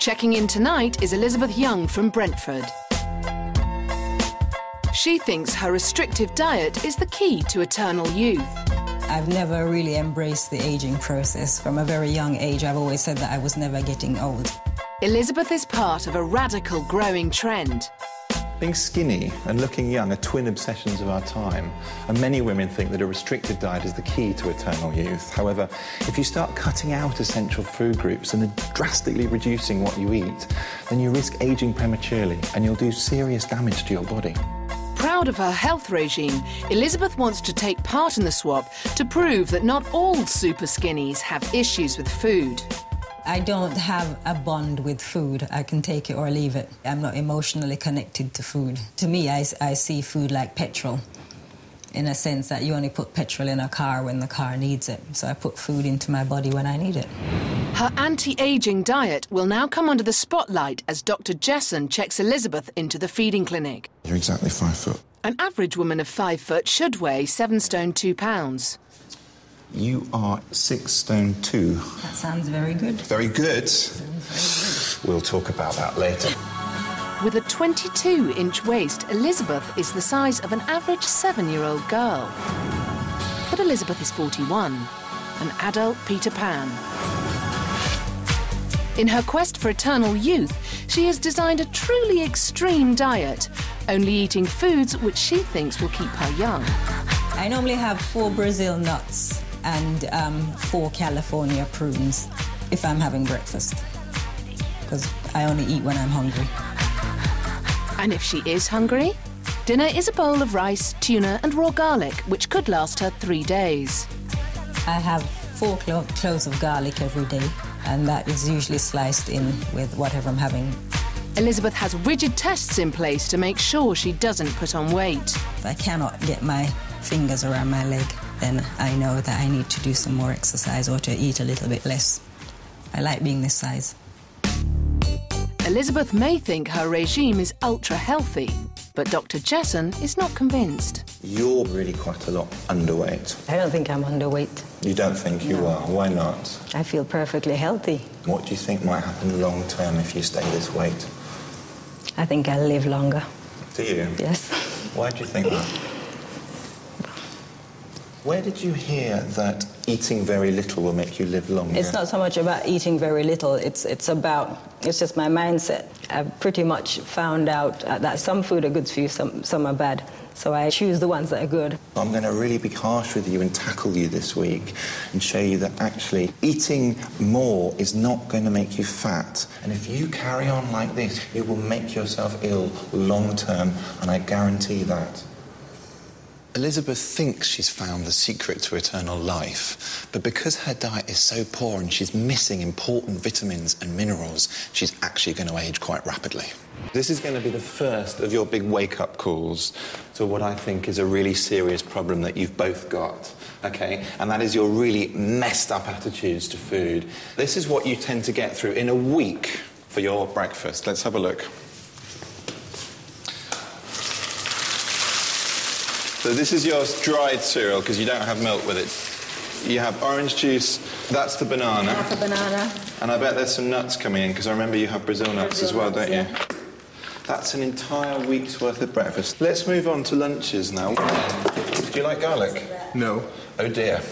Checking in tonight is Elizabeth Young from Brentford. She thinks her restrictive diet is the key to eternal youth. I've never really embraced the aging process. From a very young age, I've always said that I was never getting old. Elizabeth is part of a radical growing trend. Being skinny and looking young are twin obsessions of our time, and many women think that a restricted diet is the key to eternal youth. However, if you start cutting out essential food groups and drastically reducing what you eat, then you risk aging prematurely and you'll do serious damage to your body. Proud of her health regime, Elizabeth wants to take part in the swap to prove that not all super skinnies have issues with food. I don't have a bond with food. I can take it or leave it. I'm not emotionally connected to food. To me, I see food like petrol, in a sense that you only put petrol in a car when the car needs it. So I put food into my body when I need it. Her anti-aging diet will now come under the spotlight as Dr. Jesson checks Elizabeth into the feeding clinic. You're exactly 5 foot. An average woman of 5 foot should weigh 7 stone 2 pounds. You are 6 stone 2. That sounds very good. Very good. Very good. We'll talk about that later. With a 22-inch waist, Elizabeth is the size of an average 7-year-old girl. But Elizabeth is 41, an adult Peter Pan. In her quest for eternal youth, she has designed a truly extreme diet, only eating foods which she thinks will keep her young. I normally have 4 Brazil nuts and 4 California prunes if I'm having breakfast, because I only eat when I'm hungry. And if she is hungry, dinner is a bowl of rice, tuna and raw garlic, which could last her 3 days. I have 4 cloves of garlic every day, and that is usually sliced in with whatever I'm having. Elizabeth has rigid tests in place to make sure she doesn't put on weight. If I cannot get my fingers around my leg, then I know that I need to do some more exercise or to eat a little bit less. I like being this size. Elizabeth may think her regime is ultra-healthy, but Dr. Jesson is not convinced. You're really quite a lot underweight. I don't think I'm underweight. You don't think you are? Why not? I feel perfectly healthy. What do you think might happen long term if you stay this weight? I think I'll live longer. Do you? Yes. Why do you think that? Where did you hear that eating very little will make you live longer? It's not so much about eating very little, it's just my mindset. I've pretty much found out that some food are good for you, some are bad. So I choose the ones that are good. I'm going to really be harsh with you and tackle you this week and show you that actually eating more is not going to make you fat. And if you carry on like this, you will make yourself ill long term, and I guarantee that. Elizabeth thinks she's found the secret to eternal life, but because her diet is so poor and she's missing important vitamins and minerals, she's actually going to age quite rapidly. This is going to be the first of your big wake-up calls to what I think is a really serious problem that you've both got, OK? And that is your really messed up attitudes to food. This is what you tend to get through in a week for your breakfast. Let's have a look. So this is your dried cereal, because you don't have milk with it. You have orange juice, that's the banana. Half a banana. And I bet there's some nuts coming in, because I remember you have Brazil nuts as well, don't you? That's an entire week's worth of breakfast. Let's move on to lunches now. Do you like garlic? No. Oh dear.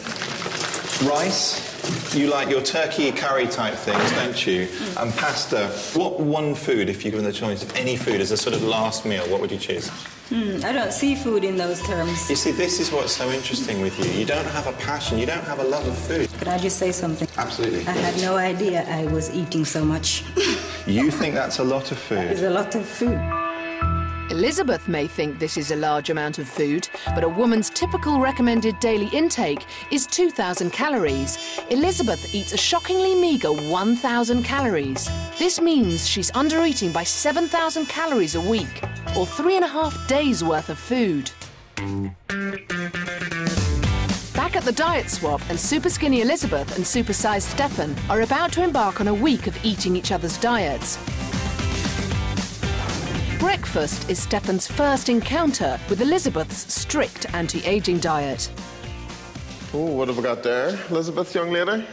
Rice? You like your turkey curry type things, don't you? And pasta. What one food, if you're given the choice of any food as a sort of last meal, what would you choose? I don't see food in those terms. You see, this is what's so interesting with you. You don't have a passion, you don't have a love of food. Could I just say something? Absolutely. I had no idea I was eating so much. You think that's a lot of food? It's a lot of food. Elizabeth may think this is a large amount of food, but a woman's typical recommended daily intake is 2,000 calories. Elizabeth eats a shockingly meagre 1,000 calories. This means she's under-eating by 7,000 calories a week, or 3.5 days' worth of food. Back at the diet swap, and Superskinny Elizabeth and Supersize Stefan are about to embark on a week of eating each other's diets. Breakfast is Stefan's first encounter with Elizabeth's strict anti-aging diet. Oh, what have we got there, Elizabeth, young lady?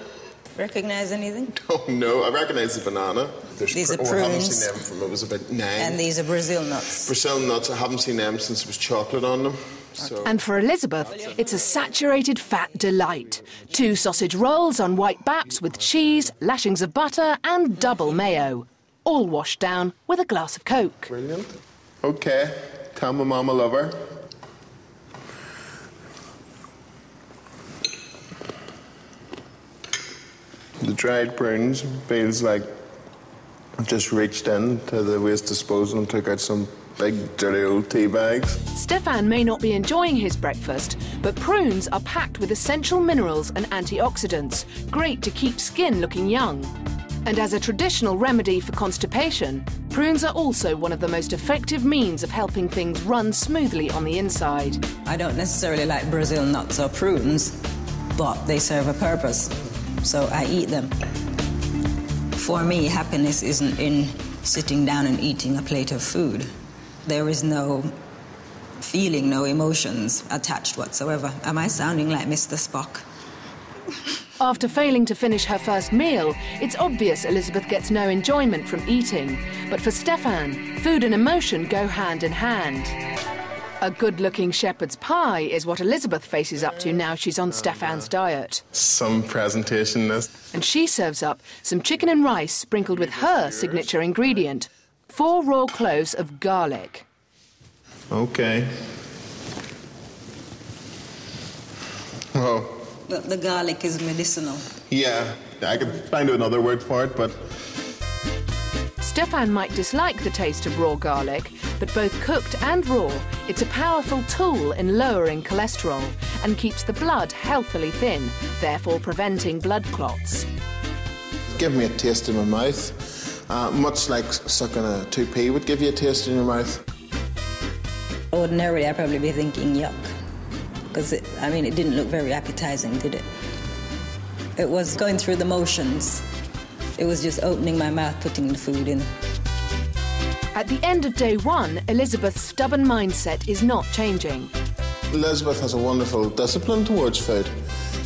Recognize anything? Oh, no, I recognise the banana. These are I haven't prunes. seen them from I was about 9. And these are Brazil nuts. Brazil nuts, I haven't seen them since there was chocolate on them. So. And for Elizabeth, it's a saturated fat delight. 2 sausage rolls on white baps with cheese, lashings of butter and double mayo. All washed down with a glass of Coke. Brilliant. OK, tell my mum I love her. The dried prunes feels like I've just reached into the waste disposal and took out some big dirty old tea bags. Stefan may not be enjoying his breakfast, but prunes are packed with essential minerals and antioxidants, great to keep skin looking young. And as a traditional remedy for constipation, prunes are also one of the most effective means of helping things run smoothly on the inside. I don't necessarily like Brazil nuts or prunes, but they serve a purpose, so I eat them. For me, happiness isn't in sitting down and eating a plate of food. There is no feeling, no emotions attached whatsoever. Am I sounding like Mr. Spock? After failing to finish her first meal, it's obvious Elizabeth gets no enjoyment from eating. But for Stefan, food and emotion go hand in hand. A good-looking shepherd's pie is what Elizabeth faces up to now she's on Stefan's diet. Some presentation list. And she serves up some chicken and rice sprinkled with her signature ingredient, 4 raw cloves of garlic. OK. Oh. But the garlic is medicinal. Yeah, I could find another word for it, but... Stefan might dislike the taste of raw garlic, but both cooked and raw, it's a powerful tool in lowering cholesterol and keeps the blood healthily thin, therefore preventing blood clots. Give me a taste in my mouth, much like sucking a toupee would give you a taste in your mouth. Ordinarily, I'd probably be thinking yuck, because it didn't look very appetizing, did it? It was going through the motions. It was just opening my mouth, putting the food in. At the end of day 1, Elizabeth's stubborn mindset is not changing. Elizabeth has a wonderful discipline towards food.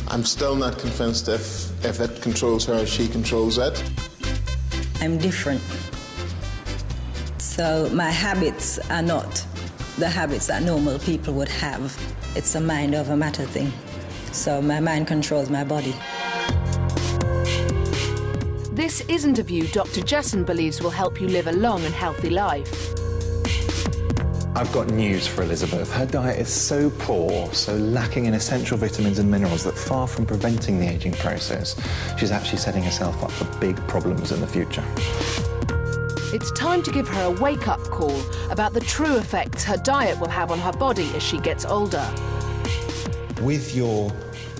I'm still not convinced if it controls her, she controls it. I'm different. So my habits are not the habits that normal people would have. It's a mind over matter thing. So my mind controls my body. This isn't a view Dr. Jessen believes will help you live a long and healthy life. I've got news for Elizabeth. Her diet is so poor, so lacking in essential vitamins and minerals that far from preventing the ageing process, she's actually setting herself up for big problems in the future. It's time to give her a wake-up call about the true effects her diet will have on her body as she gets older. With your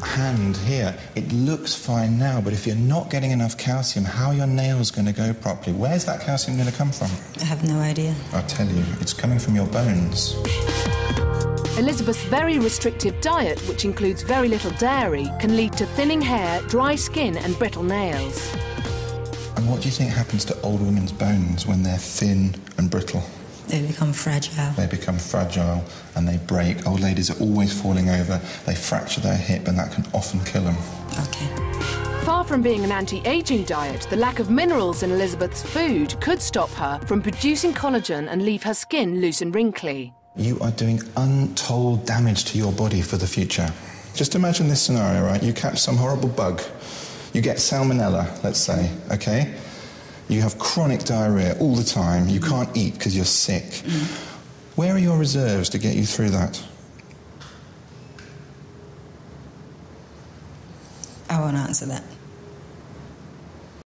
hand here, it looks fine now, but if you're not getting enough calcium, how are your nails going to go properly? Where's that calcium going to come from? I have no idea. I'll tell you, it's coming from your bones. Elizabeth's very restrictive diet, which includes very little dairy, can lead to thinning hair, dry skin and brittle nails. And what do you think happens to old women's bones when they're thin and brittle? They become fragile. They become fragile and they break. Old ladies are always falling over. They fracture their hip and that can often kill them. Okay. Far from being an anti-aging diet, the lack of minerals in Elizabeth's food could stop her from producing collagen and leave her skin loose and wrinkly. You are doing untold damage to your body for the future. Just imagine this scenario, right? You catch some horrible bug. You get salmonella, let's say, okay? You have chronic diarrhea all the time. You can't eat because you're sick. Where are your reserves to get you through that? I won't answer that.